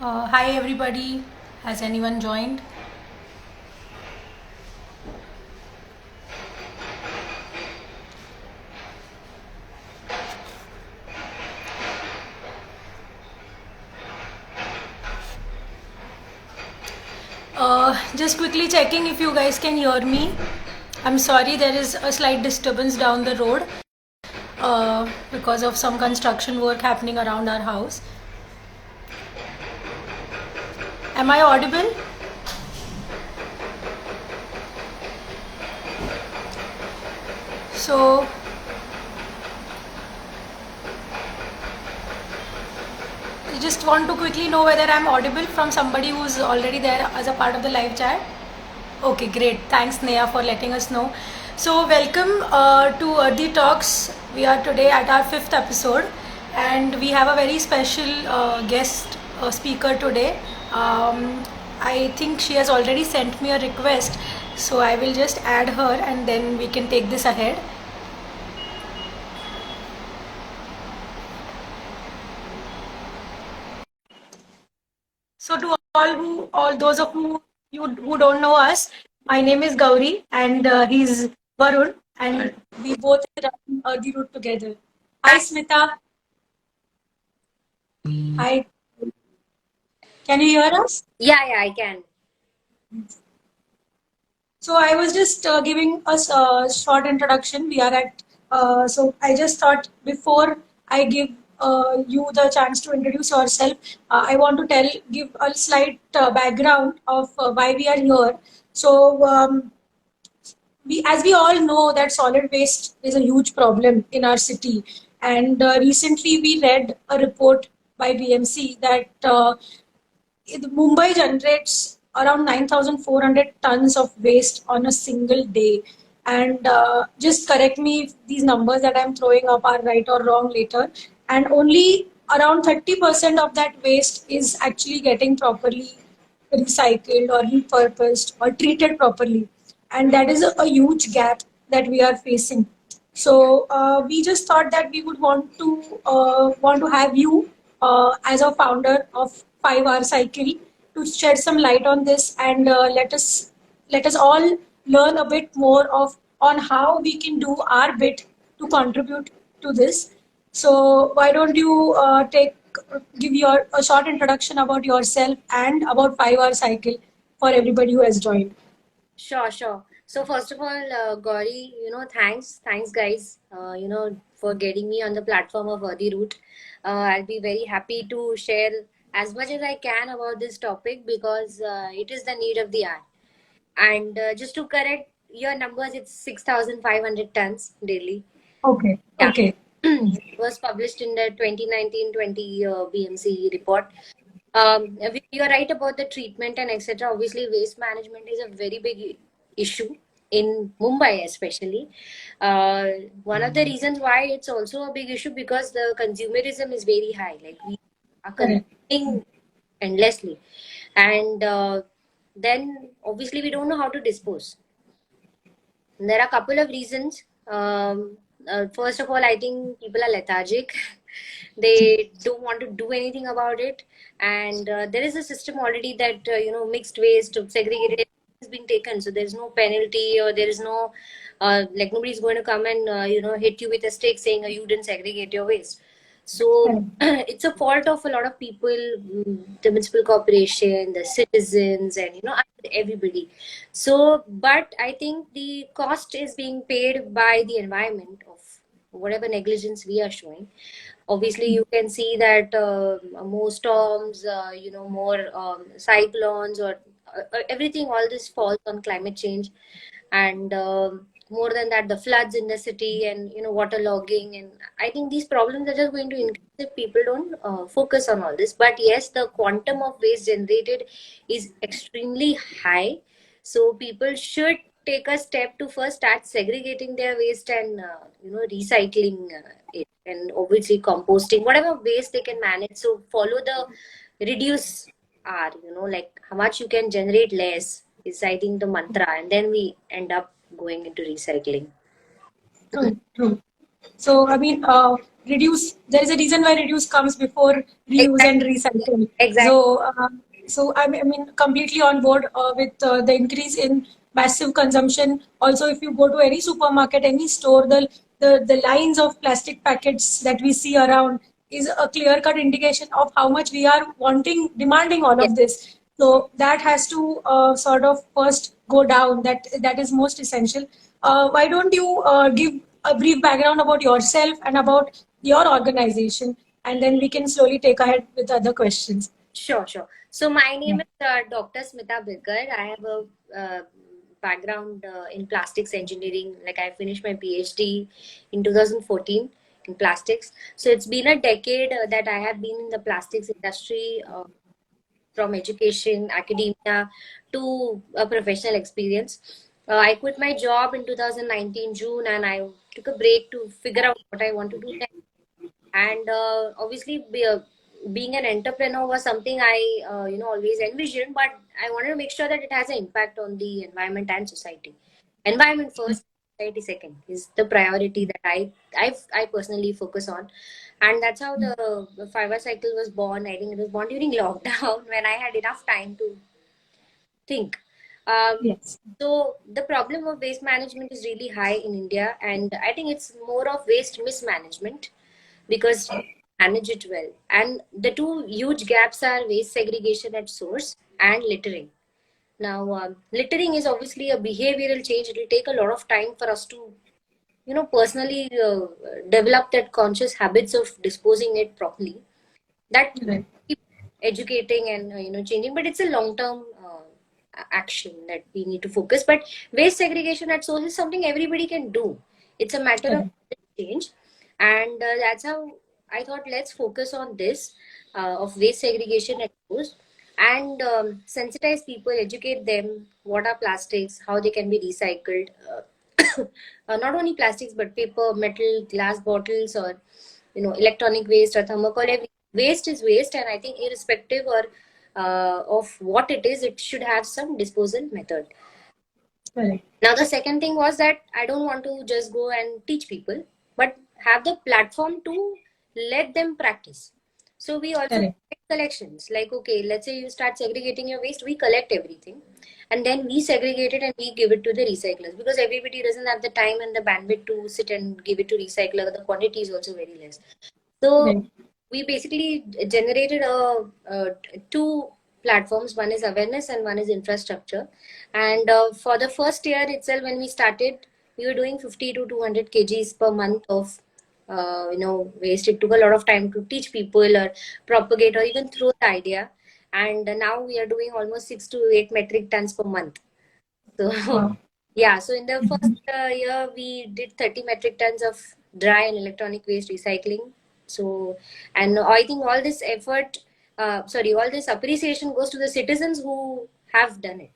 Hi everybody, has anyone joined? Just quickly checking if you guys can hear me. I'm sorry, there is a slight disturbance down the road because of some construction work happening around our house. Am I audible? So, I just want to quickly know whether I'm audible from somebody who's already there as a part of the live chat. Okay, great. Thanks, Neha, for letting us know. So, welcome to Earthy Talks. We are today at our fifth episode, and we have a very special guest speaker today. I think she has already sent me a request, so I will just add her and then we can take this ahead. So to all those of you who don't know us, my name is Gauri and he's Varun, and we both run the route together. Hi Smita. Hi. Can you hear us? Yeah, I can. So I was just giving us a short introduction. We are at so I just thought before I give you the chance to introduce yourself, I want to give a slight background of why we are here. So as we all know that solid waste is a huge problem in our city, and recently we read a report by BMC that Mumbai generates around 9,400 tons of waste on a single day. And just correct me if these numbers that I'm throwing up are right or wrong later. And only around 30% of that waste is actually getting properly recycled or repurposed or treated properly. And that is a huge gap that we are facing. So we just thought that we would want to have you as a founder of 5RCycle to shed some light on this and let us all learn a bit more of on how we can do our bit to contribute to this. So why don't you give your a short introduction about yourself and about 5RCycle for everybody who has joined. Sure. So first of all, Gauri, thanks guys, for getting me on the platform of Worthy Root. I'll be very happy to share as much as I can about this topic because it is the need of the hour. And just to correct your numbers, it's 6,500 tons daily. Okay. Yeah. Okay. It was published in the 2019-20 BMC report. You're right about the treatment and etc. Obviously, waste management is a very big issue in Mumbai, especially. One of the reasons why it's also a big issue because the consumerism is very high. Like we are Correct. consuming endlessly, and then obviously we don't know how to dispose. And there are a couple of reasons. First of all, I think people are lethargic. They don't want to do anything about it, and there is a system already that mixed waste, segregated is being taken. So there's no penalty, or there is no like nobody's going to come and hit you with a stick saying you didn't segregate your waste. So Correct. it's a fault of a lot of people, the municipal corporation, the citizens, and everybody. So, but I think the cost is being paid by the environment of whatever negligence we are showing. Obviously, you can see that more storms, more cyclones, or everything, all this falls on climate change. And more than that, the floods in the city and, water logging. And I think these problems are just going to increase if people don't focus on all this. But yes, the quantum of waste generated is extremely high. So people should take a step to first start segregating their waste and recycling it, and obviously composting whatever waste they can manage. So follow the reduce R, like how much you can generate less is I think the mantra, and then we end up going into recycling. True. True. So, I mean, reduce, there is a reason why reduce comes before reuse and Exactly. recycle. Exactly. So, I mean, completely on board with the increase in massive consumption. Also, if you go to any supermarket, any store, the lines of plastic packets that we see around is a clear-cut indication of how much we are wanting, demanding all Yes. of this. So that has to sort of first go down. That is most essential. Why don't you give a brief background about yourself and about your organization, and then we can slowly take ahead with other questions. Sure, sure. So my Yeah. name is Dr. Smita Birkar. I have a background in plastics engineering. Like I finished my PhD in 2014 in plastics. So it's been a decade that I have been in the plastics industry, from education, academia to a professional experience. I quit my job in 2019 June, and I took a break to figure out what I want to do next. And obviously, being an entrepreneur was something I always envisioned, but I wanted to make sure that it has an impact on the environment and society. Environment first, society second is the priority that I personally focus on. And that's how the 5RCycle was born. I think it was born during lockdown when I had enough time to think. Yes. So the problem of waste management is really high in India, and I think it's more of waste mismanagement because we manage it well. And the two huge gaps are waste segregation at source and littering. Now, littering is obviously a behavioral change. It will take a lot of time for us to, personally develop that conscious habits of disposing it properly. That Right. keep educating and changing, but it's a long term action that we need to focus. But waste segregation at source is something everybody can do. It's a matter of Correct. change, and that's how I thought let's focus on this of waste segregation at source, and sensitize people, educate them what are plastics, how they can be recycled. Not only plastics but paper, metal, glass bottles, or electronic waste or thermocol. Every waste is waste, and I think irrespective or of what it is, it should have some disposal method. Correct. Now the second thing was that I don't want to just go and teach people, but have the platform to let them practice. So we also Correct. make collections, like okay, let's say you start segregating your waste, we collect everything and then we segregate it and we give it to the recyclers, because everybody doesn't have the time and the bandwidth to sit and give it to recycler. The quantity is also very less. So Right. we basically generated two platforms. One is awareness and one is infrastructure. And for the first year itself, when we started, we were doing 50 to 200 kgs per month of waste. It took a lot of time to teach people or propagate or even throw the idea. And now we are doing almost 6 to 8 metric tons per month. So Wow. yeah, so in the first year, we did 30 metric tons of dry and electronic waste recycling. So, and I think all this effort, all this appreciation goes to the citizens who have done it,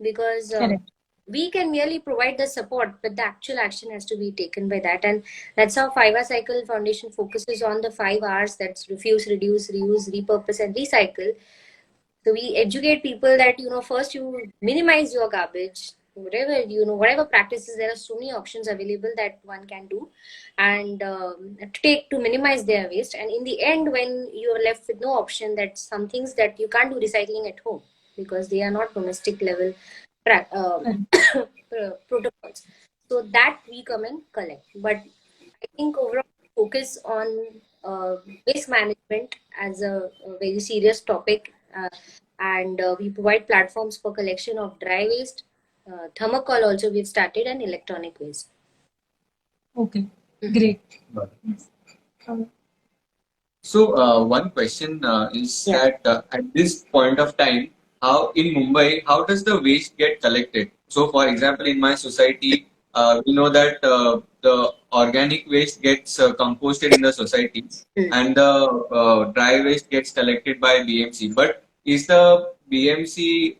because Correct. we can merely provide the support, but the actual action has to be taken by that. And that's how 5RCycle Foundation focuses on the 5 Rs, that's refuse, reduce, reuse, repurpose, and recycle. So we educate people that, first you minimize your garbage, whatever, whatever practices, there are so many options available that one can do, and to minimize their waste. And in the end, when you are left with no option, that some things that you can't do recycling at home because they are not domestic level Correct. protocols. So that we come and collect. But I think overall focus on waste management as a very serious topic, and we provide platforms for collection of dry waste, thermocol also we've started, and electronic waste. Okay. Mhm. Great. Got it. Yes. Um, So, one question is Yeah. that at this point of time, how in Mumbai, how does the waste get collected? So, for example, in my society, we know that the organic waste gets composted in the society, Mm. and the dry waste gets collected by BMC. But is the BMC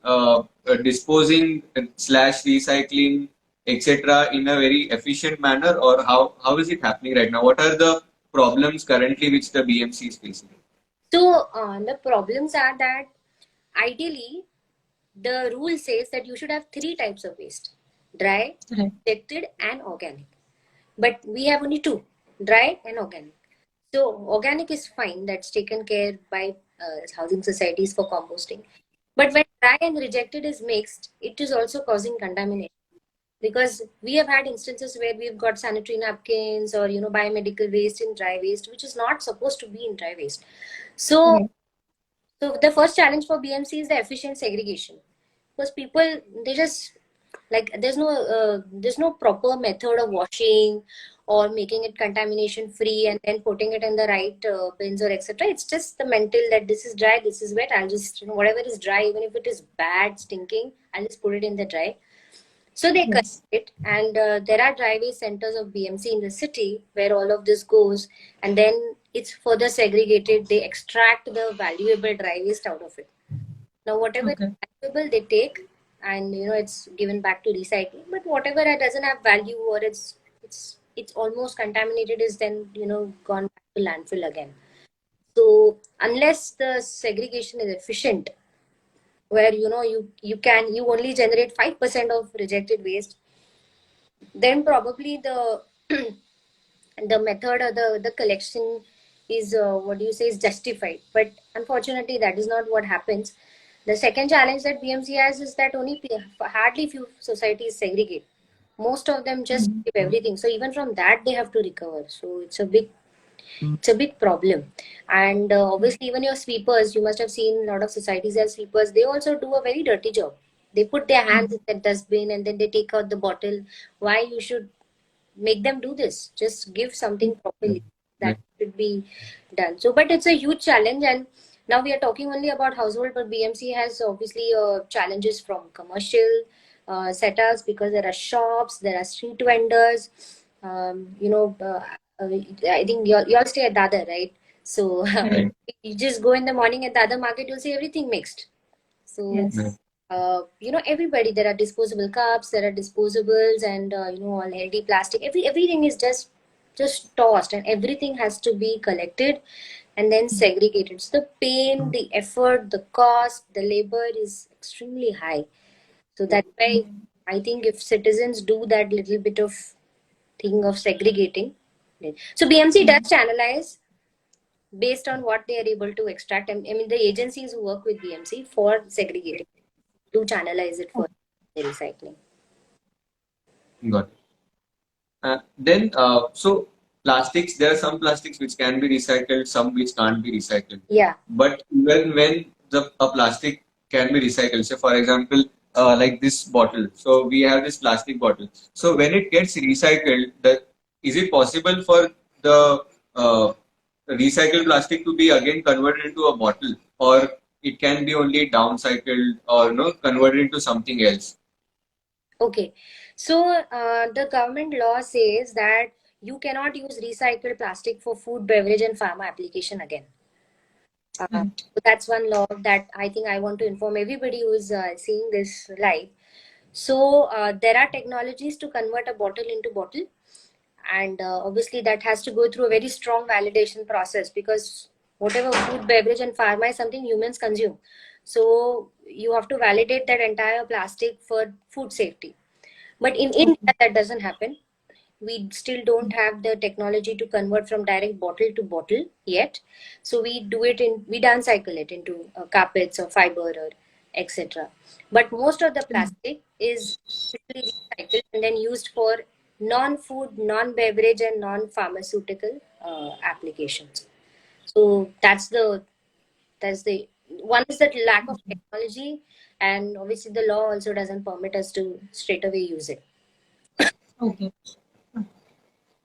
disposing slash recycling, etc., in a very efficient manner, or how is it happening right now? What are the problems currently which the BMC is facing? So the problems are that ideally the rule says that you should have three types of waste: dry, Right. rejected, and organic. But we have only two. dry and organic. So organic is fine, that's taken care by housing societies for composting. But when dry and rejected is mixed, it is also causing contamination. Because we have had instances where we've got sanitary napkins or biomedical waste in dry waste, which is not supposed to be in dry waste. So, Right. so the first challenge for BMC is the efficient segregation, because people, they just, like, there's no proper method of washing or making it contamination free and then putting it in the right bins or etc. It's just the mental that this is dry, this is wet, I'll just, whatever is dry, even if it is bad stinking, I'll just put it in the dry. So they collect Yes. it, and there are driveway centers of BMC in the city where all of this goes, and then it's further segregated. They extract the valuable dry waste out of it. Now, whatever is Okay. valuable, they take, and it's given back to recycling. But whatever that doesn't have value or it's almost contaminated is then gone back to landfill again. So unless the segregation is efficient, where you only generate 5% of rejected waste, then probably the method or the collection is what do you say is justified. But unfortunately that is not what happens. The second challenge that BMC has is that only hardly few societies segregate. Most of them just Mhm. give everything, so even from that they have to recover. So it's a big problem. And obviously even your sweepers, you must have seen a lot of societies have sweepers, they also do a very dirty job. They put their hands in the dustbin and then they take out the bottle. Why you should make them do this? Just give something properly. That should be done. So, but it's a huge challenge. And now we are talking only about household, but BMC has obviously challenges from commercial setups, because there are shops, there are street vendors. I think you all stay at Dada, right? So Right. you just go in the morning at the other market, you'll see everything mixed. So, Yes. everybody, there are disposable cups, there are disposables, and all healthy plastic. Everything is just tossed, and everything has to be collected and then segregated. So the pain, the effort, the cost, the labor is extremely high. So that's why I think if citizens do that little bit of thing of segregating, so BMC does channelize based on what they are able to extract. I mean, the agencies who work with BMC for segregating to channelize it for the recycling. Got it. So plastics, there are some plastics which can be recycled, some which can't be recycled. Yeah. But even when a plastic can be recycled, so for example, like this bottle. So we have this plastic bottle. So when it gets recycled, is it possible for the recycled plastic to be again converted into a bottle, or it can be only downcycled or converted into something else? Okay. So the government law says that you cannot use recycled plastic for food, beverage, and pharma application again. Right. So that's one law that I think I want to inform everybody who is seeing this live. So there are technologies to convert a bottle into bottle, and obviously that has to go through a very strong validation process, because whatever food, beverage, and pharma is something humans consume. So you have to validate that entire plastic for food safety. But in India, Okay. that doesn't happen. We still don't have the technology to convert from direct bottle to bottle yet. So we downcycle it into carpets or fiber or etc. But most of the plastic is usually recycled and then used for non-food, non-beverage, and non-pharmaceutical applications. So that's the one is that lack of technology, and obviously the law also doesn't permit us to straight away use it. Okay.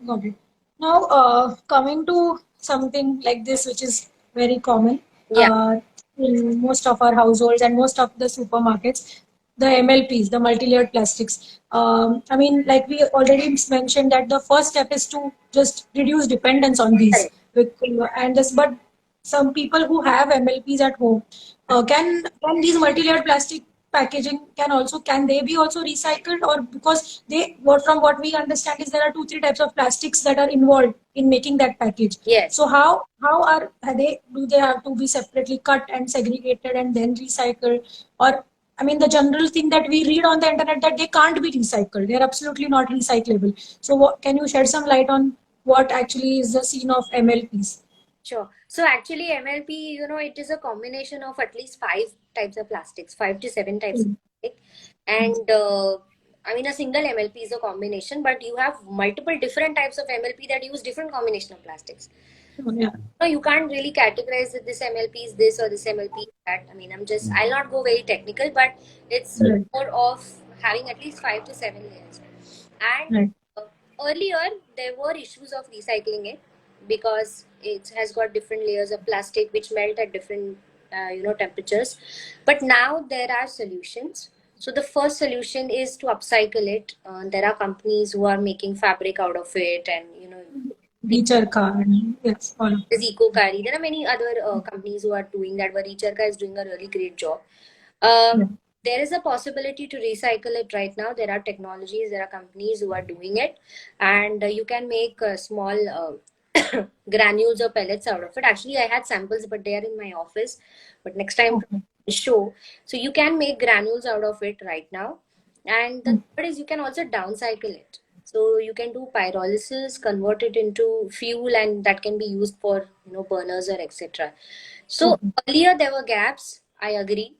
Got it. Now, coming to something like this, which is very common Yeah, uh, in most of our households and most of the supermarkets, the MLPs, the multi-layered plastics. I mean, like we already mentioned that the first step is to just reduce dependence on these. correct. And just, but some people who have MLPs at home, can these multi-layered plastic packaging can they be also recycled, or because what we understand is there are 2-3 types of plastics that are involved in making that package. Yes. So how are they do they have to be separately cut and segregated and then recycled, or I mean the general thing that we read on the internet that they can't be recycled, they're absolutely not recyclable. So can you shed some light on what actually is the scene of MLPs. Sure. So actually, MLP, it is a combination of at least 5 types of plastics, 5 to 7 types of Mm. plastic. And I mean, a single MLP is a combination, but you have multiple different types of MLP that use different combination of plastics. So, yeah. No, you can't really categorize that this MLP is this or this MLP is that. I mean, I'll not go very technical, but it's Right. more of having at least 5 to 7 layers. And Right. uh, earlier, there were issues of recycling it because it has got different layers of plastic which melt at different, temperatures. But now there are solutions. So the first solution is to upcycle it. There are companies who are making fabric out of it, and Birkar and yes, all of there's EcoCarry. There are many other companies who are doing that, but Recharka is doing a really great job. Uh, them. there is a possibility to recycle it right now. There are technologies, there are companies who are doing it, and you can make small granules or pellets out of it. Actually, I had samples, but they are in my office. But next time, Okay. show. So you can make granules out of it right now. And the Mm. third is you can also downcycle it. So you can do pyrolysis, convert it into fuel, and that can be used for burners or etc. So Okay. earlier there were gaps. I agree.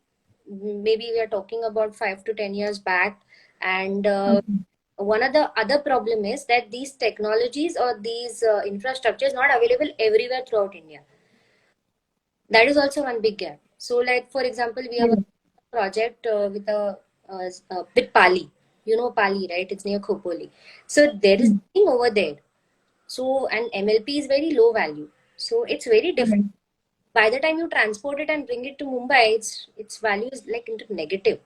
Maybe we are talking about 5 to 10 years back, and Okay. one of the other problem is that these technologies or these infrastructure is not available everywhere throughout India. That is also one big gap. So, like for example, we have a Yeah. project with Pali. You know Pali, right? It's near Khopoli. So there is Mm. nothing over there. So and MLP is very low value. So it's very difficult. Right. By the time you transport it and bring it to Mumbai, its value is like into negative.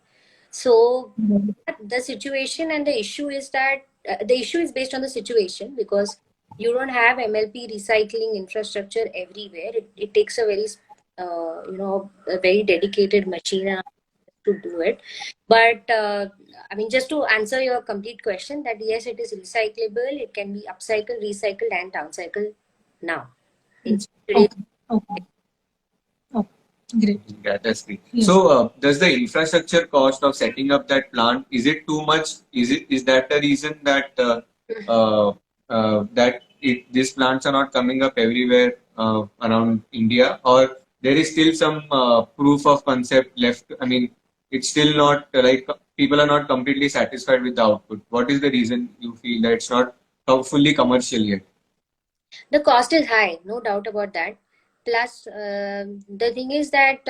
So Right. the situation and the issue is that the issue is based on the situation because you don't have MLP recycling infrastructure everywhere. It takes a a very dedicated machine to do it. But I mean, just to answer your complete question, that yes, it is recyclable. It can be upcycled, recycled, and downcycled now. In Mm. today's Okay. Okay. Okay. Great. Yeah, that's great. Yes. So, does the infrastructure cost of setting up that plant, is it too much? Is that the reason that these plants are not coming up everywhere around India, or there is still some proof of concept left? I mean, it's still not like people are not completely satisfied with the output. What is the reason you feel that it's not fully commercial yet? The cost is high, no doubt about that. Plus, the thing is that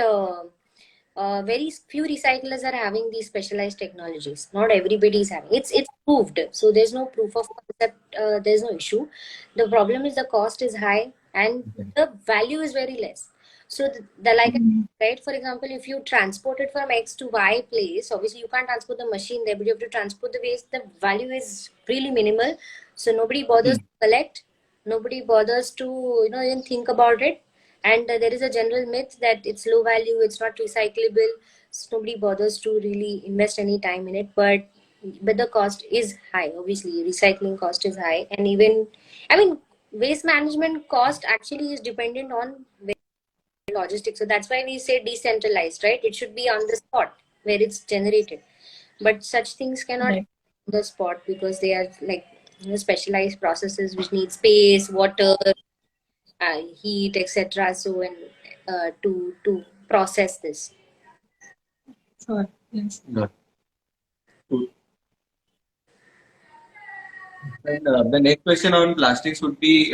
very few recyclers are having these specialized technologies. Not everybody is having. It's proved, so there's no proof of concept. There's no issue. The problem is the cost is high and the value is very less. So the like Mm. right, for example, if you transport it from X to Y place, obviously you can't transport the machine there, but you have to transport the waste. The value is really minimal, so nobody bothers to collect. Nobody bothers to even think about it, and there is a general myth that it's low value, it's not recyclable, so nobody bothers to really invest any time in it. But the cost is high. Obviously, recycling cost is high, and even I mean waste management cost actually is dependent on logistics. So that's why we say decentralized, right? It should be on the spot where it's generated. But such things cannot Right. happen on the spot because they are like specialized processes which need space, water, heat, etc. So and to process this. Sure. Yes. Got it. And the next question on plastics would be,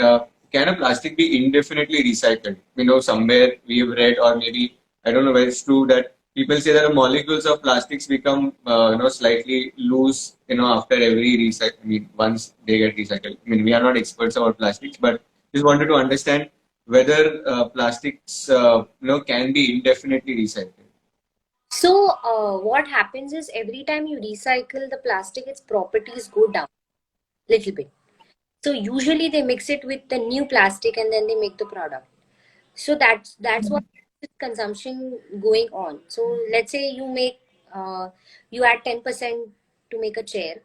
can a plastic be indefinitely recycled? Somewhere we have read, or maybe I don't know whether it's true, that people say that the molecules of plastics become, slightly loose, after every recycle. I mean, once they get recycled. I mean, we are not experts about plastics, but just wanted to understand whether plastics, can be indefinitely recycled. So what happens is every time you recycle the plastic, its properties go down little bit. So usually they mix it with the new plastic and then they make the product. So that's what consumption going on. So let's say you add 10% to make a chair,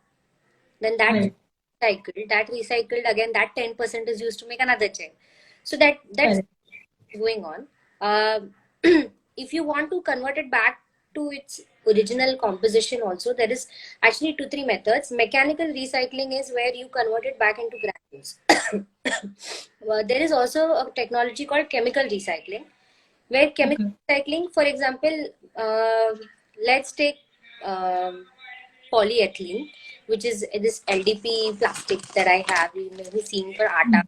then Right. that recycled again, that 10% is used to make another chair. So that's Correct. going on. If you want to convert it back to its original composition also, there is actually 2-3 methods. Mechanical recycling is where you convert it back into granules. There is also a technology called chemical recycling, where chemical Okay. recycling, for example, let's take um, polyethylene, which is this LDP plastic that I have. You may be seeing for atta,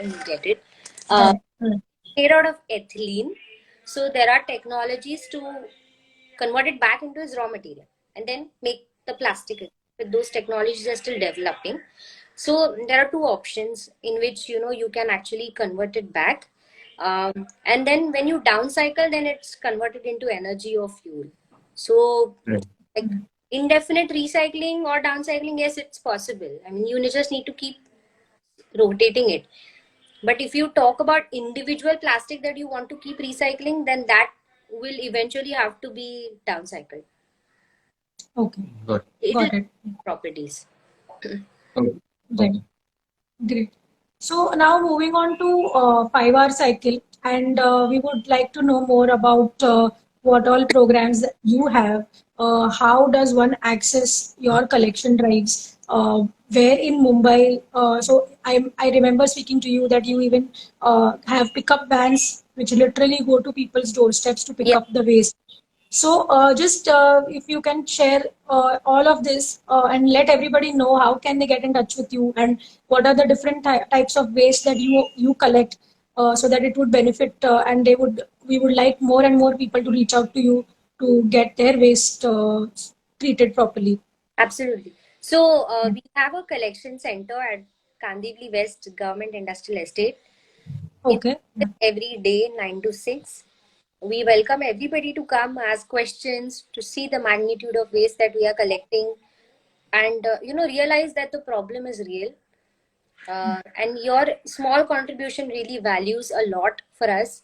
you get it. Uh, Right. Right. Made out of ethylene. So there are technologies to convert it back into its raw material and then make the plastic. But those technologies are still developing. So there are two options in which you can actually convert it back, and then when you downcycle, then it's converted into energy or fuel. So Right. like indefinite recycling or downcycling, yes, it's possible. I mean, you just need to keep rotating it. But if you talk about individual plastic that you want to keep recycling, then that will eventually have to be downcycled. Okay. Got It will Got it. properties. it. Okay. Right. Okay. Great. So now moving on to 5R cycle, and we would like to know more about what all programs that you have. How does one access your collection drives? Where in Mumbai? I remember speaking to you that you even have pickup vans which literally go to people's doorsteps to pick Yeah, up the waste. So, just if you can share all of this and let everybody know how can they get in touch with you and what are the different types of waste that you collect, so that it would benefit and we would like more and more people to reach out to you to get their waste treated properly. absolutely. So Yeah. we have a collection center at Kandivli West Government Industrial Estate. It's Okay. Yeah. every day 9 to 6. We welcome everybody to come, ask questions, to see the magnitude of waste that we are collecting, and realize that the problem is real. And your small contribution really values a lot for us,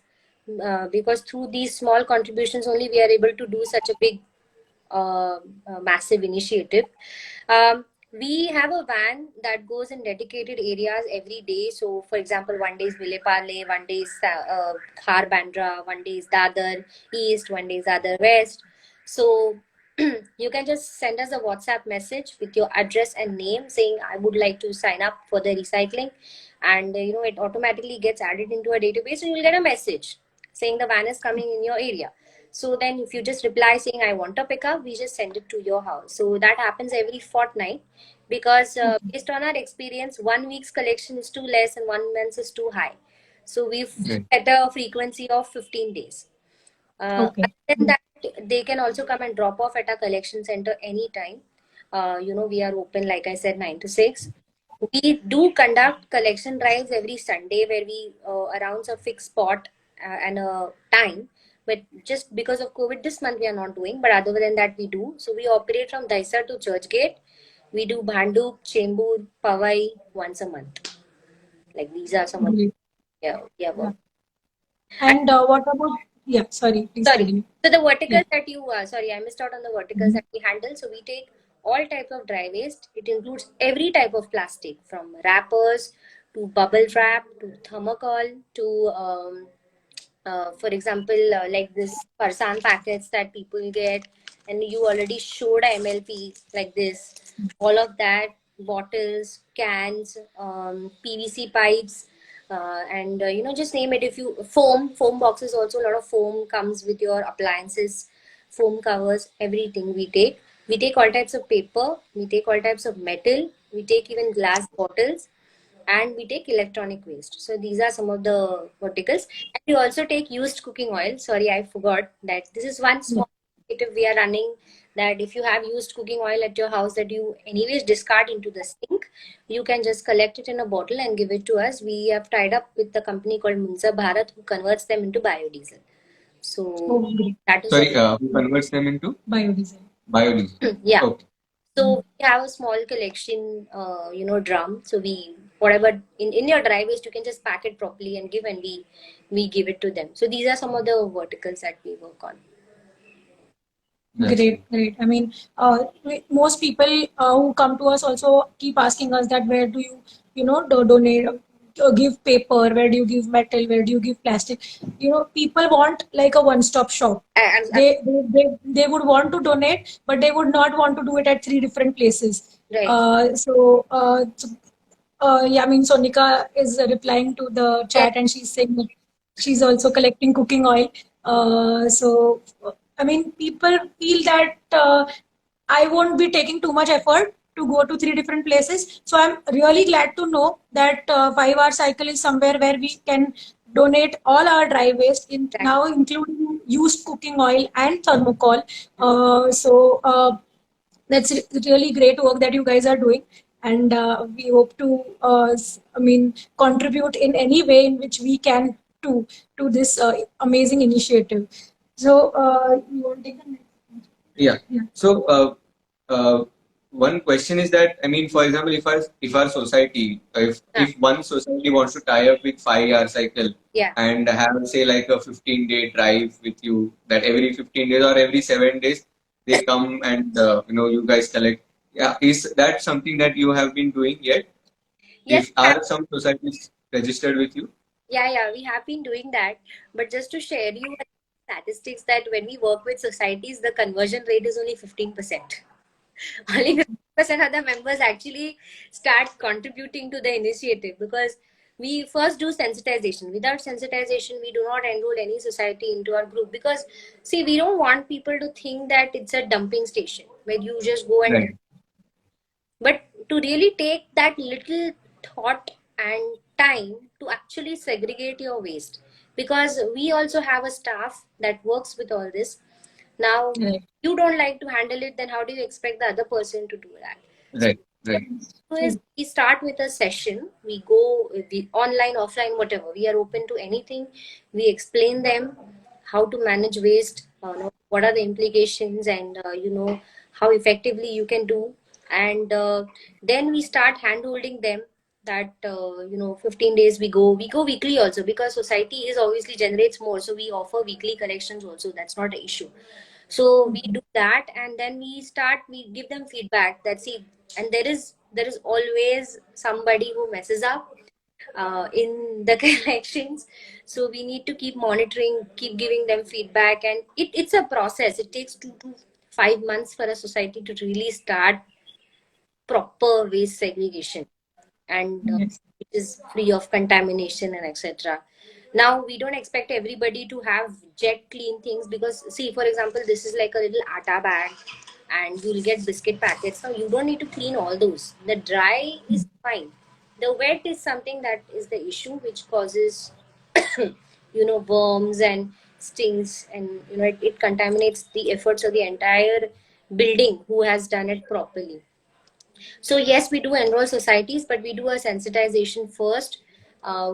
because through these small contributions only we are able to do such a big massive initiative. We have a van that goes in dedicated areas every day. So, for example, one day is Vilepale, one day is Khar Bandra, one day is Dadar East, one day is Dadar West. So, you can just send us a WhatsApp message with your address and name saying, I would like to sign up for the recycling. And, it automatically gets added into a database, and you'll get a message saying the van is coming in your area. So then if you just reply saying I want a pickup, we just send it to your house. So that happens every fortnight, because Okay. based on our experience, 1 week's collection is too less and 1 month's is too high. So we've Right. set a frequency of 15 days. Okay. Other than that, they can also come and drop off at our collection center anytime. We are open, like I said, 9 to 6. We do conduct collection drives every Sunday where we announce a fixed spot and a time. But just because of COVID, this month we are not doing. But other than that, we do. So we operate from Daisar to Churchgate. We do Bhandup, Chembur, Powai once a month. Like these are some of Great. yeah. Yeah. And And what about? Yeah. Sorry. Please sorry. continue. So the Yeah. verticals that sorry, I missed out on the verticals Mhm. that we handle. So we take all types of dry waste. It includes every type of plastic, from wrappers to bubble wrap to thermocol to for example, like this farsan packets that people get, and you already showed a MLP like this, all of that, bottles, cans, PVC pipes, and just name it. If you foam boxes, also a lot of foam comes with your appliances, foam covers, everything we take all types of paper, we take all types of metal, we take even glass bottles, and we take electronic waste. So these are some of the verticals. And we also take used cooking oil. Sorry, I forgot that this is one Yeah. small initiative we are running, that if you have used cooking oil at your house that you anyways discard into the sink, you can just collect it in a bottle and give it to us. We have tied up with the company called Munza Bharat, who converts them into biodiesel. Oh, So great. that is Sorry, also who converts them into Biodiesel. biodiesel? yeah. Okay. Mhm. So we have a small collection, drum. So we whatever in your dry waste, you can just pack it properly and give, and we give it to them. So these are some of the verticals that we work on. That's Great, good. great. I mean, most people who come to us also keep asking us that where do you, donate? give paper? Where do you give metal? Where do you give plastic? People want like a one-stop shop. And They would want to donate, but they would not want to do it at three different places. right. Yeah, I mean, Sonika is replying to the Yeah. chat and she's saying that she's also collecting cooking oil. I mean, people feel that I won't be taking too much effort to go to three different places. So I'm really glad to know that 5 hour cycle is somewhere where we can donate all our dry waste in Exactly. now, including used cooking oil and thermocol. That's really great work that you guys are doing, and we hope to contribute in any way in which we can to this amazing initiative. So you want to take the next? Yeah. Yeah. So, one question is that, I mean, for example, if our society, if one society wants to tie up with 5RCycle Yeah. and have, say, like a 15-day drive with you, that every 15 days or every 7 days they come and you guys collect. Yeah, is that something that you have been doing yet? Yes. If are some societies registered with you? Yeah, we have been doing that. But just to share you statistics that when we work with societies, the conversion rate is only 15%. Only 50% of the members actually start contributing to the initiative, because we first do sensitization. Without sensitization, we do not enroll any society into our group, because see, we don't want people to think that it's a dumping station where you just go and, Right. but to really take that little thought and time to actually segregate your waste, because we also have a staff that works with all this. Now, Right. you don't like to handle it, then how do you expect the other person to do that? Right. Right. So is we start with a session, we go the online, offline, whatever. We are open to anything. We explain them how to manage waste, what are the implications, and how effectively you can do. And then we start handholding them that 15 days we go weekly also, because society is obviously generates more, so we offer weekly collections also. That's not an issue. So we do that, and then we give them feedback that, see, and there is always somebody who messes up in the collections. So we need to keep monitoring, keep giving them feedback, and it's a process. It takes 2 to 5 months for a society to really start proper waste segregation, and Yes. it is free of contamination and etc. Now we don't expect everybody to have jet clean things, because see, for example, this is like a little atta bag and you'll get biscuit packets. Now you don't need to clean all those. The dry is fine. The wet is something that is the issue, which causes worms and stings, and it contaminates the efforts of the entire building who has done it properly. So yes, we do enroll societies, but we do a sensitization first.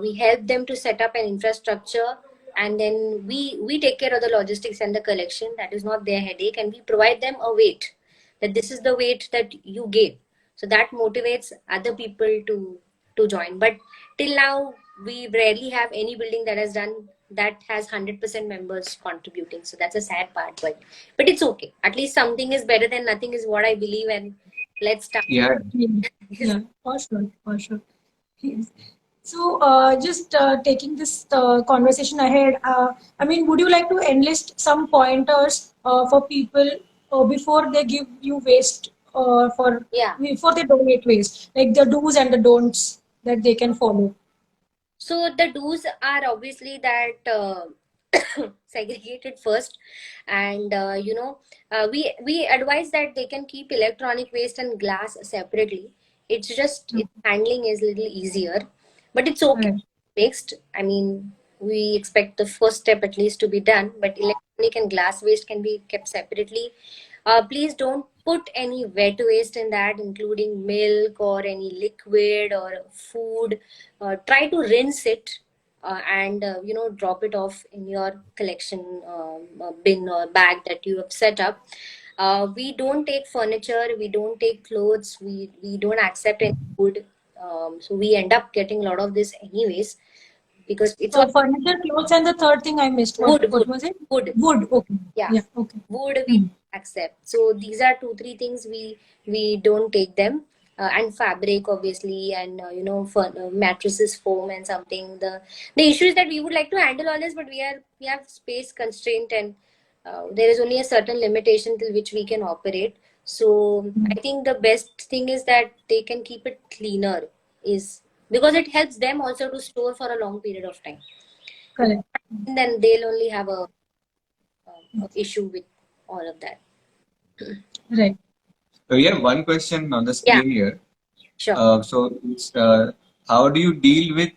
We help them to set up an infrastructure, and then we take care of the logistics and the collection. That is not their headache, and we provide them a weight, that this is the weight that you gave. So that motivates other people to join. But till now, we rarely have any building that has 100% members contributing. So that's a sad part, but it's okay. At least something is better than nothing is what I believe, and let's start. Yeah. Yeah, for sure, for sure. Yes. So, just taking this conversation ahead, I mean, would you like to enlist some pointers for people before they give you waste Yeah. before they donate waste, like the do's and the don'ts that they can follow? So the do's are obviously that segregated first, and we advise that they can keep electronic waste and glass separately. It's just its handling is a little easier, but it's okay. Right. Mixed. I mean, we expect the first step at least to be done, but electronic and glass waste can be kept separately. Please don't put any wet waste in that, including milk or any liquid or food. Try to rinse it, and drop it off in your collection bin or bag that you have set up. We don't take furniture, we don't take clothes, we don't accept any food. So we end up getting a lot of this anyways, because it's all Furniture, clothes, and the third thing I missed. wood, What was it? wood. Wood. Okay. Yeah, Yeah. Okay. wood we Hmm. accept. So these are 2 3 things we don't take them. and fabric obviously, and mattresses, foam, and something. The issue is that we would like to handle all this, but we have space constraint, and there is only a certain limitation till which we can operate. So I think the best thing is that they can keep it cleaner, is because it helps them also to store for a long period of time. Correct. And then they'll only have a issue with all of that. Right. So we have one question on the Yeah, screen here. sure. So it's how do you deal with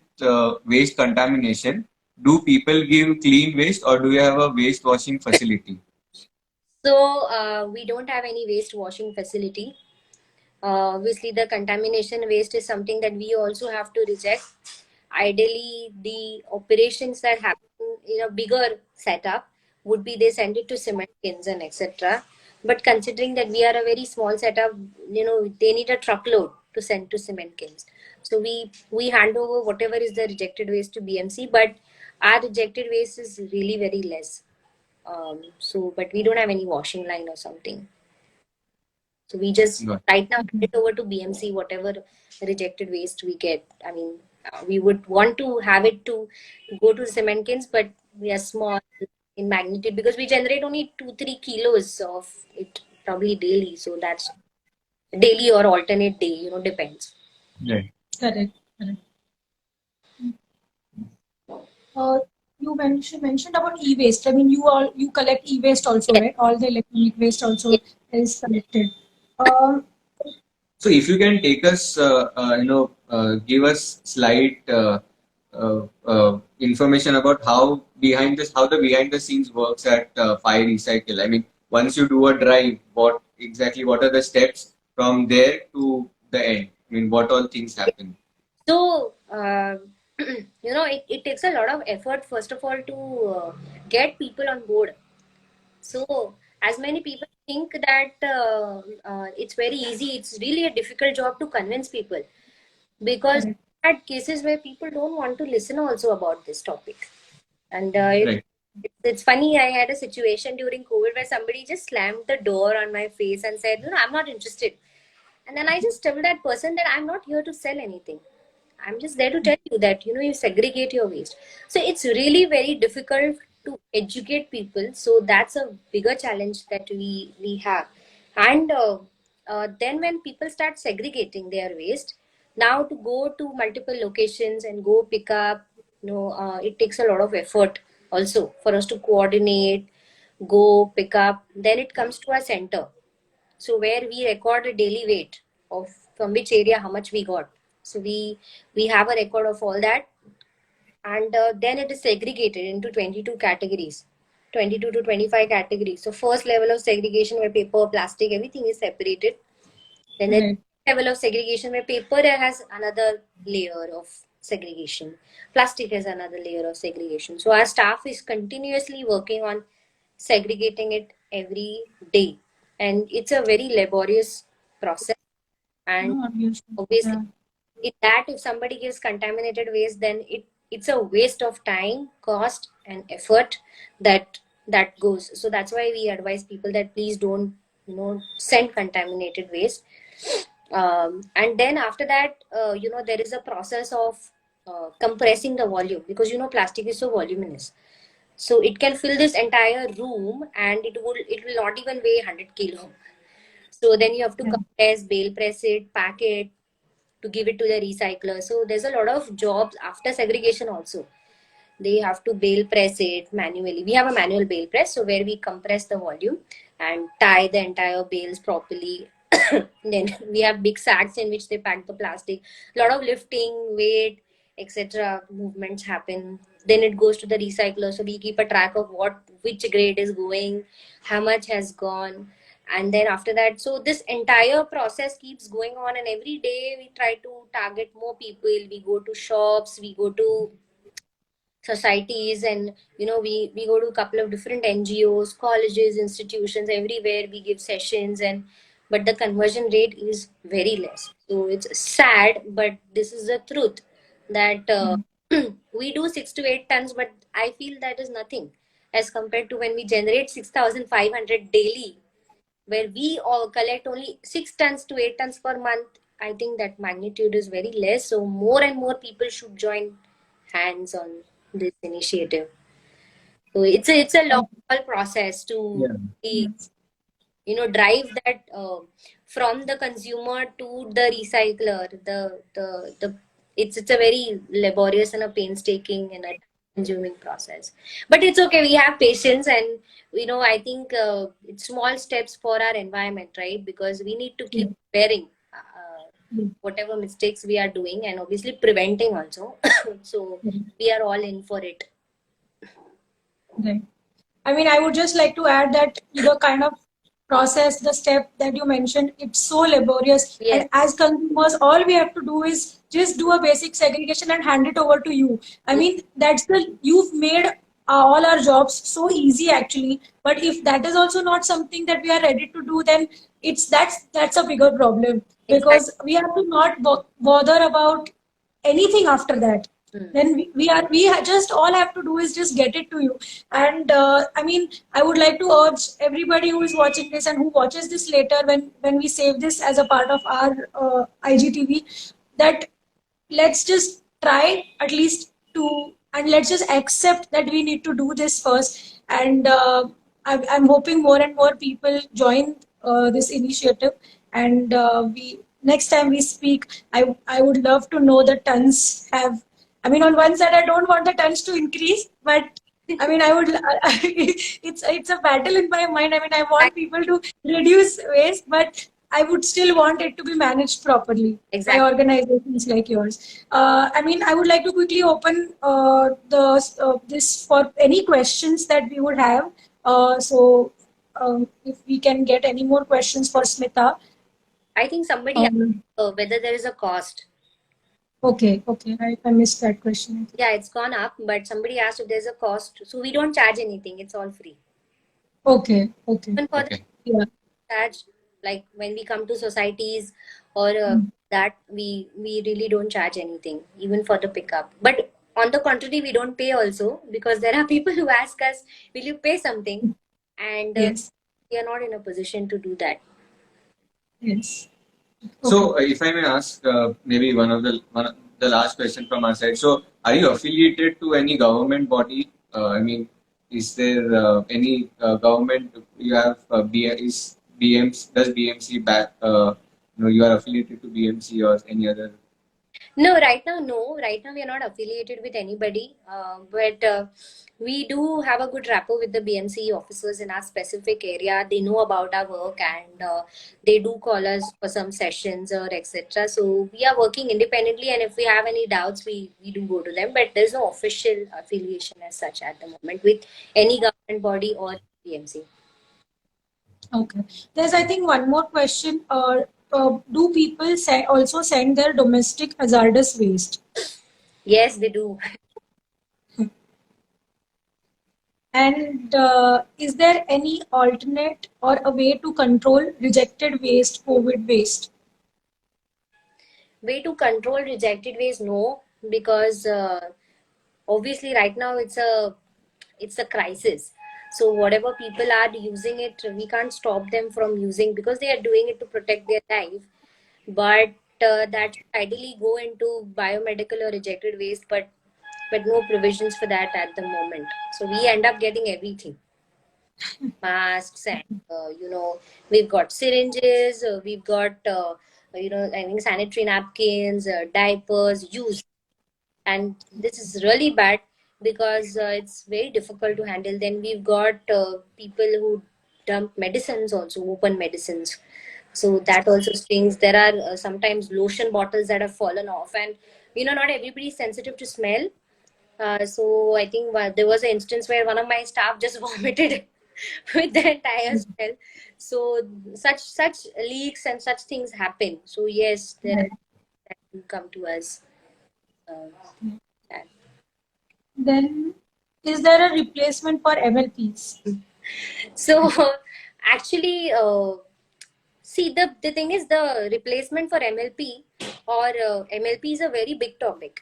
waste contamination? Do people give clean waste or do you have a waste washing facility? So we don't have any waste washing facility. Obviously, the contamination waste is something that we also have to reject. Ideally, the operations that happen in a bigger setup would be they send it to cement kins and etc. But considering that we are a very small setup, they need a truckload to send to cement kins. So we hand over whatever is the rejected waste to BMC, but our rejected waste is really very less. But we don't have any washing line or something. So we just Got right now hand it over to BMC, whatever rejected waste we get. I mean, we would want to have it to go to cement kins, but we are small in magnitude because we generate only 2-3 kilos of it probably daily. So that's daily or alternate day, depends. Right. Correct. Correct. Uh, you mentioned about e-waste. I mean, you collect e-waste also, Yes, right? All the electronic waste also yes. is collected. Um, So if you can take us, give us slight information about how the behind the scenes works at 5RCycle. I mean, once you do a drive, what are the steps from there to the end? I mean, what all things happen? So, it takes a lot of effort, first of all, to get people on board. So, as many people think that it's very easy, it's really a difficult job to convince people because correct. I had cases where people don't want to listen also about this topic. And Right. it's funny, I had a situation during COVID where somebody just slammed the door on my face and said, I'm not interested. And then I just tell that person that I'm not here to sell anything. I'm just there to tell you that you segregate your waste. So it's really very difficult to educate people. So that's a bigger challenge that we have. And then when people start segregating their waste, now to go to multiple locations and go pick up, it takes a lot of effort also for us to coordinate, go pick up. Then it comes to a center, so where we record a daily weight of from which area how much we got. So we have a record of all that, and then it is segregated into 22 categories, 22 to 25 categories. So first level of segregation where paper, plastic, everything is separated. Then the Right. level of segregation where paper has another layer of segregation, plastic has another layer of segregation. So our staff is continuously working on segregating it every day, and it's a very laborious process. And No, I'm used to. obviously, Yeah. if somebody gives contaminated waste, then it's a waste of time, cost, and effort that goes. So that's why we advise people that please don't send contaminated waste. And then after that, there is a process of compressing the volume, because plastic is so voluminous, so it can fill this entire room and it will not even weigh 100 kilo. So then you have to Yeah. compress, bale press it, pack it to give it to the recycler. So there's a lot of jobs after segregation also. They have to bale press it manually. We have a manual bale press, so where we compress the volume and tie the entire bales properly. Then we have big sacks in which they pack the plastic. A lot of lifting, weight, etc. movements happen. Then it goes to the recycler, so we keep a track of which grade is going, how much has gone, and then after that, so this entire process keeps going on, and every day we try to target more people. We go to shops, we go to societies, and we go to a couple of different NGOs, colleges, institutions, everywhere we give sessions, and but the conversion rate is very less. So it's sad, but this is the truth that we do 6 to 8 tons, but I feel that is nothing as compared to when we generate 6,500 daily, where we all collect only 6 tons to 8 tons per month. I think that magnitude is very less. So more and more people should join hands on this initiative. So it's a long haul process to Yeah. be, Yes. drive that from the consumer to the recycler. The it's a very laborious and a painstaking and a consuming process, but it's okay. We have patience, and I think it's small steps for our environment, right? Because we need to keep Yes. repairing Yes. whatever mistakes we are doing, and obviously preventing also. So Yes. we are all in for it. Right. I mean, I would just like to add that the kind of process, the step that you mentioned, it's so laborious. Yes, And as consumers, all we have to do is just do a basic segregation and hand it over to you. I yes, mean, you've made all our jobs so easy actually. But if that is also not something that we are ready to do, then that's a bigger problem exactly. because we have to not bother about anything after that. Hmm. Then just all have to do is just get it to you. And I mean, I would like to urge everybody who is watching this and who watches this later, when we save this as a part of our IGTV, that let's just try at least to, and let's just accept that we need to do this first. And I'm hoping more and more people join this initiative. And we next time we speak, I would love to know the tons have. I mean, on one side, I don't want the tons to increase, but I mean, I would. It's a battle in my mind. I mean, I want people to reduce waste, but I would still want it to be managed properly by Exactly. organizations like yours. I mean, I would like to quickly open this for any questions that we would have. If we can get any more questions for Smita. I think somebody asked Um, whether there is a cost. okay, I missed that question. Yeah, it's gone up, but somebody asked if there's a cost. So we don't charge anything, it's all free. Okay, Even for the Okay. yeah. charge, like when we come to societies or Mm. that, we really don't charge anything, even for the pickup. But on the contrary, we don't pay also, because there are people who ask us, will you pay something? And Yes, we are not in a position to do that. yes. Okay. So, if I may ask, maybe one of the last question from our side. So, are you affiliated to any government body? I mean, is there any government you have? Is BMC, does BMC back? You are affiliated to BMC or any other? No, right now, no. Right now, we are not affiliated with anybody. But we do have a good rapport with the BMC officers in our specific area. They know about our work, and they do call us for some sessions or etc. So we are working independently, and if we have any doubts, we do go to them. But there's no official affiliation as such at the moment with any government body or BMC. Okay. There's, I think, one more question. Do people also send their domestic hazardous waste? Yes, they do. And is there any alternate or a way to control rejected waste, COVID waste? Way to control rejected waste, no, because obviously right now it's a crisis. So whatever people are using it, we can't stop them from using, because they are doing it to protect their life. But that should ideally go into biomedical or rejected waste, but no provisions for that at the moment. So we end up getting everything, masks, and we've got syringes, we've got I think sanitary napkins, diapers used. And this is really bad, because it's very difficult to handle. Then we've got people who dump medicines, also open medicines, so that also stings. There are sometimes lotion bottles that have fallen off, and not everybody is sensitive to smell. So I think there was an instance where one of my staff just vomited with the entire smell. So such leaks and such things happen. So yes, there are Right. that will come to us. Uh, that. Then, is there a replacement for MLPs? So actually, see, the thing is, the replacement for MLP or MLP is a very big topic.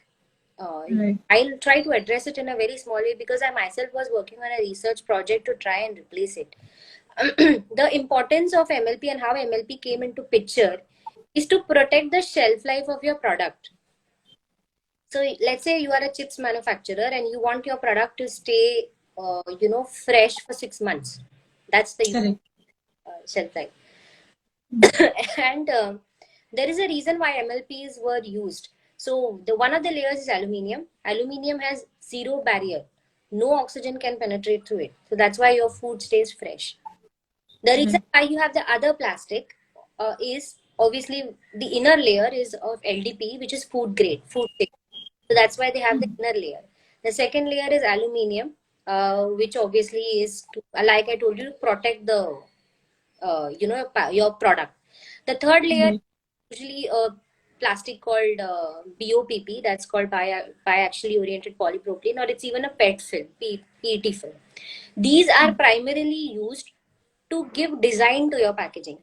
Uh, Right. I'll try to address it in a very small way, because I myself was working on a research project to try and replace it. The importance of MLP and how MLP came into picture is to protect the shelf life of your product. So let's say you are a chips manufacturer and you want your product to stay, fresh for 6 months. That's the Correct. shelf life. And there is a reason why MLPs were used. So the one of the layers is aluminium. Aluminium has zero barrier. No oxygen can penetrate through it. So that's why your food stays fresh. The reason Correct. why you have the other plastic is obviously the inner layer is of LDP, which is food grade, food safe. So that's why they have the inner layer. The second layer is aluminium, which obviously is to, like I told you, to protect the your product. The third layer Right. is usually a plastic called BOPP, that's called biaxially oriented polypropylene, or it's even a PET film, PET film. These are primarily used to give design to your packaging,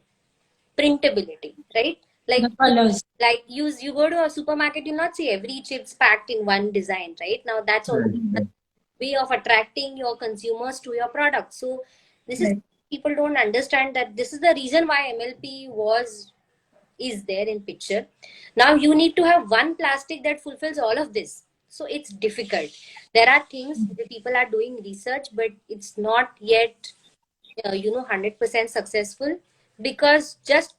printability, right? The Like colors. you go to a supermarket, you'll not see every chips packed in one design, right? Now that's also Right. a way of attracting your consumers to your product. So this is, Right. people don't understand that this is the reason why MLP is there in picture. Now you need to have one plastic that fulfills all of this. So it's difficult. There are things that people are doing research, but it's not yet 100% successful, because just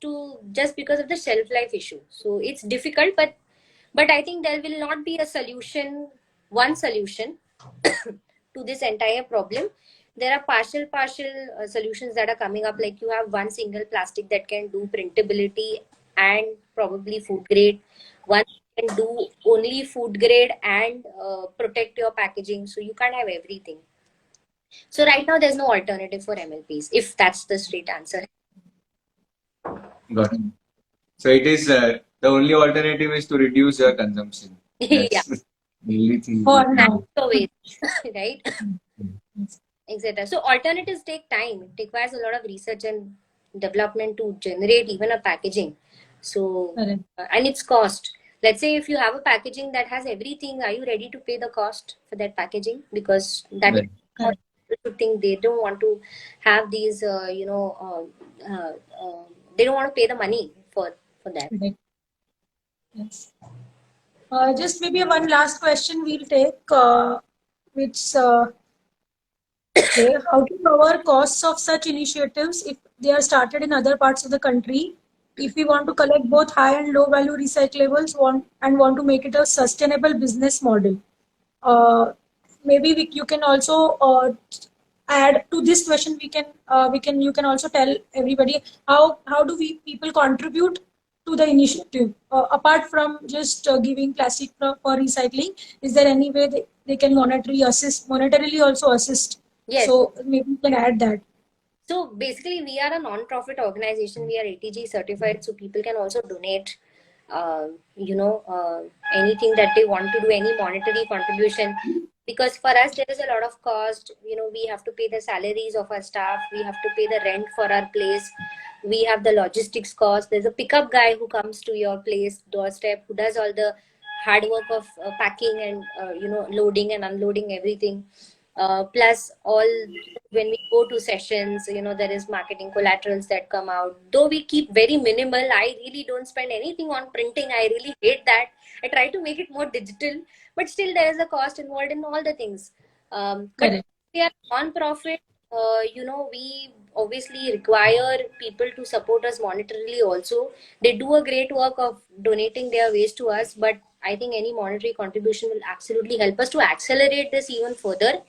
because of the shelf life issue. So it's difficult, but I think there will not be a solution, one solution to this entire problem. There are partial solutions that are coming up, like you have one single plastic that can do printability and probably food grade, one can do only food grade and protect your packaging, so you can't have everything. So right now there's no alternative for MLPs, if that's the straight answer. Got it. So it is the only alternative is to reduce your consumption. Yeah, That's the only thing. For We now. so waste, right? can Etc. So alternatives take time. It requires a lot of research and development to generate even a packaging. So Correct. and it's cost. Let's say if you have a packaging that has everything, are you ready to pay the cost for that packaging? Because that is Right. what Correct. people think. They don't want to have these, they don't want to pay the money for that. Correct. Yes. Just maybe one last question we'll take, which okay, how to cover costs of such initiatives if they are started in other parts of the country? If we want to collect both high and low value recyclables, want to make it a sustainable business model. Maybe you can also add to this question. We can you can also tell everybody how do we people contribute to the initiative, apart from just giving plastic for recycling. Is there any way they can monetarily also assist? Yes. So maybe you can add that. So basically, we are a non-profit organization. We are ATG certified, so people can also donate, uh, anything that they want to do, any monetary contribution. Because for us, there is a lot of cost. We have to pay the salaries of our staff. We have to pay the rent for our place. We have the logistics cost. There's a pickup guy who comes to your place doorstep, who does all the hard work of packing and loading and unloading everything. Plus all, when we go to sessions, there is marketing collaterals that come out. Though we keep very minimal, I really don't spend anything on printing. I really hate that. I try to make it more digital, but still there is a cost involved in all the things. But Correct. we are non-profit. We obviously require people to support us monetarily also. They do a great work of donating their waste to us, but I think any monetary contribution will absolutely help us to accelerate this even further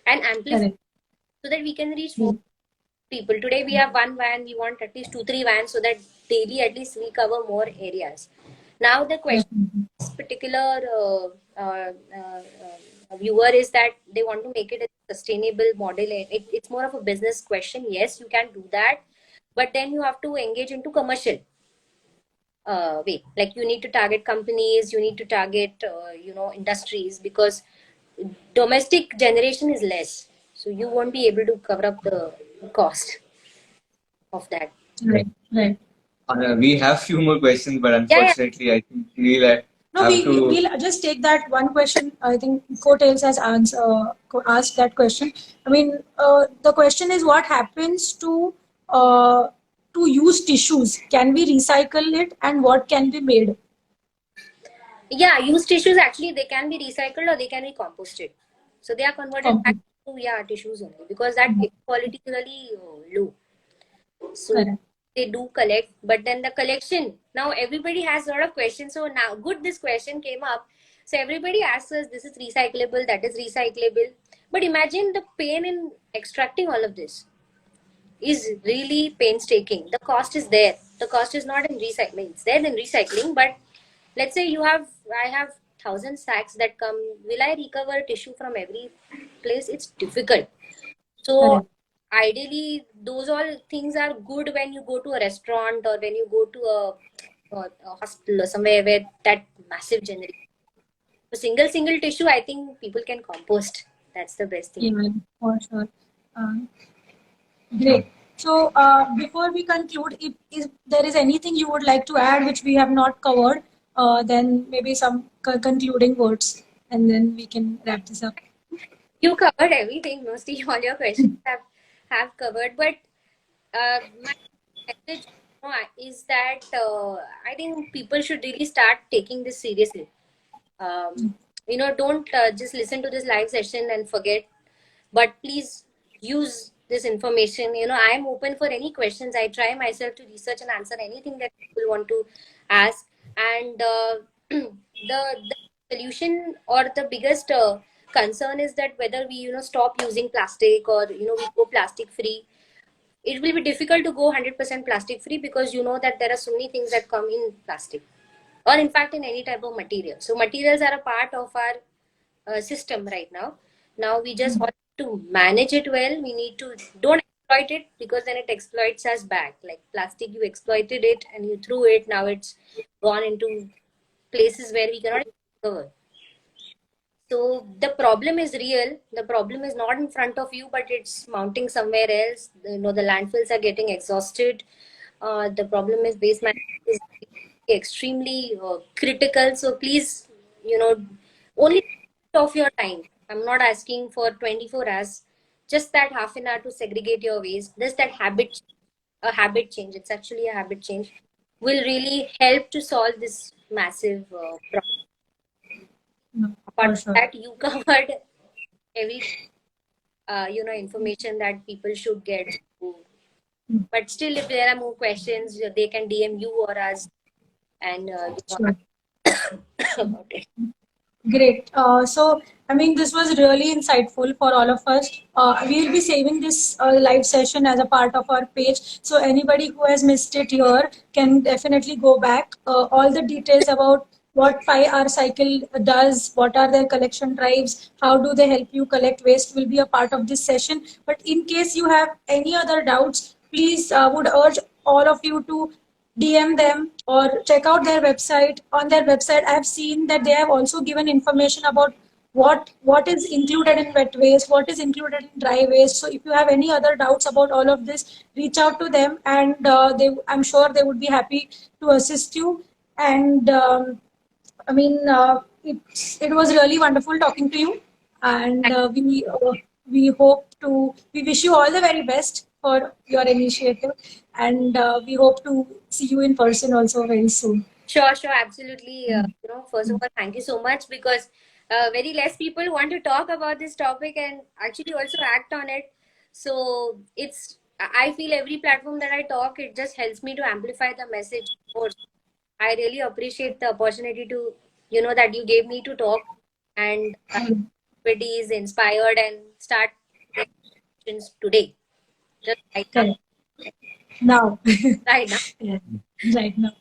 and amplify, Correct. so that we can reach more Mm. people. Today we have one van, we want at least 2 3 vans, so that daily at least we cover more areas. Now the question, Definitely. this particular viewer, is that they want to make it a sustainable model. It's more of a business question. Yes, you can do that, but then you have to engage into commercial way. Like you need to target companies, you need to target industries, because domestic generation is less, so you won't be able to cover up the cost of that. Right. Right. We have few more questions, but Yeah, yeah. unfortunately, I think we'll No, have to. we'll just take that one question. I think Cotails has asked that question. I mean, the question is what happens uh, to use tissues, can we recycle it and what can be made? Yeah, used tissues actually they can be recycled or they can be composted. So they are converted back Complete. to tissues only because that quality is really low. So Correct. they do collect, but then the collection, now everybody has a lot of questions. So now good this question came up. So everybody asks us this is recyclable, that is recyclable. But imagine the pain in extracting all of this is really painstaking. The cost is there. The cost is not in recycling. It's there in recycling, but let's say I have 1,000 sacks that come. Will I recover tissue from every place? It's difficult. So Correct. ideally, those all things are good when you go to a restaurant or when you go to a hospital or somewhere where that massive generation. So single tissue, I think people can compost. That's the best thing. Yeah, for sure. Uh, Great. So, before we conclude, if there is anything you would like to add which we have not covered, then maybe some concluding words, and then we can wrap this up. You covered everything. Mostly all your questions have covered. But my message is that I think people should really start taking this seriously. Don't just listen to this live session and forget, but please use this information. I'm open for any questions. I try myself to research and answer anything that people want to ask. And the solution or the biggest concern is that whether we stop using plastic or we go plastic free. It will be difficult to go 100% plastic free because you know that there are so many things that come in plastic or in fact in any type of material. So materials are a part of our system right now. Now we just want to manage it well. We need to don't exploit it because then it exploits us back. Like plastic, you exploited it and you threw it. Now it's gone into places where we cannot recover. So the problem is real. The problem is not in front of you, but it's mounting somewhere else. The landfills are getting exhausted. The problem is waste management is extremely critical. So please, only of your time. I'm not asking for 24 hours. Just that half an hour to segregate your waste. Just that a habit change. It's actually a habit change. Will really help to solve this massive problem. No, Apart for from sure. that, you covered every information that people should get. But still, if there are more questions, they can DM you or us, and Sure. about it. Great. So, I mean, this was really insightful for all of us. We'll be saving this live session as a part of our page. So, anybody who has missed it here can definitely go back. All the details about what 5RCycle does, what are their collection drives, how do they help you collect waste will be a part of this session. But in case you have any other doubts, please would urge all of you to DM them or check out their website. On their website, I have seen that they have also given information about what is included in wet waste, what is included in dry waste. So if you have any other doubts about all of this, reach out to them, and I'm sure they would be happy to assist you. And I mean, it was really wonderful talking to you, and we wish you all the very best for your initiative, and we hope to see you in person also very soon. Sure, absolutely. First of all, thank you so much because very less people want to talk about this topic and actually also act on it. So I feel every platform that I talk, it just helps me to amplify the message more. I really appreciate the opportunity to, that you gave me to talk and everybody is inspired and start their actions today, just right now. Correct. Now, Right now. yeah, right now.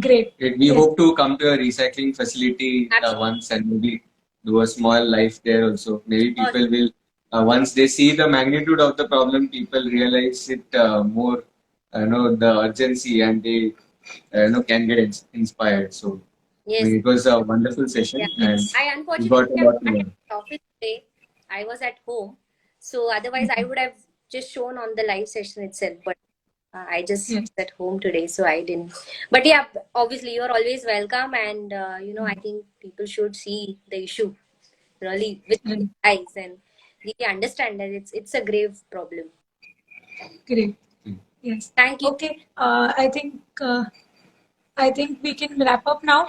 Great. We Yes. hope to come to a recycling facility once and maybe do a small life there also. Maybe people will, once they see the magnitude of the problem, people realize it more, the urgency and they, can get inspired. So, I Yes. mean, it was a wonderful session Yeah. and I we unfortunately got a am lot to not at learn. the office today. I was at home. So otherwise I would have just shown on the live session itself. But I just Yes. was at home today, so I didn't. But yeah, obviously you're always welcome, and I think people should see the issue really with their Right. eyes and really understand that it's a grave problem. Great. Yes. Thank you. Okay. I think we can wrap up now.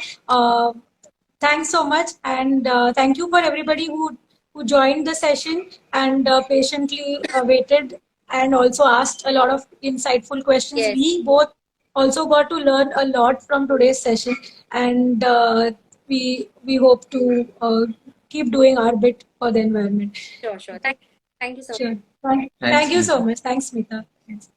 Thanks so much, and thank you for everybody who joined the session and patiently waited and also asked a lot of insightful questions. Yes. We both also got to learn a lot from today's session, and we hope to keep doing our bit for the environment. Sure, sure. Okay. Thank you so much. Sure. Thanks, Thank you so Smita. much. Thanks, Smita. Thanks.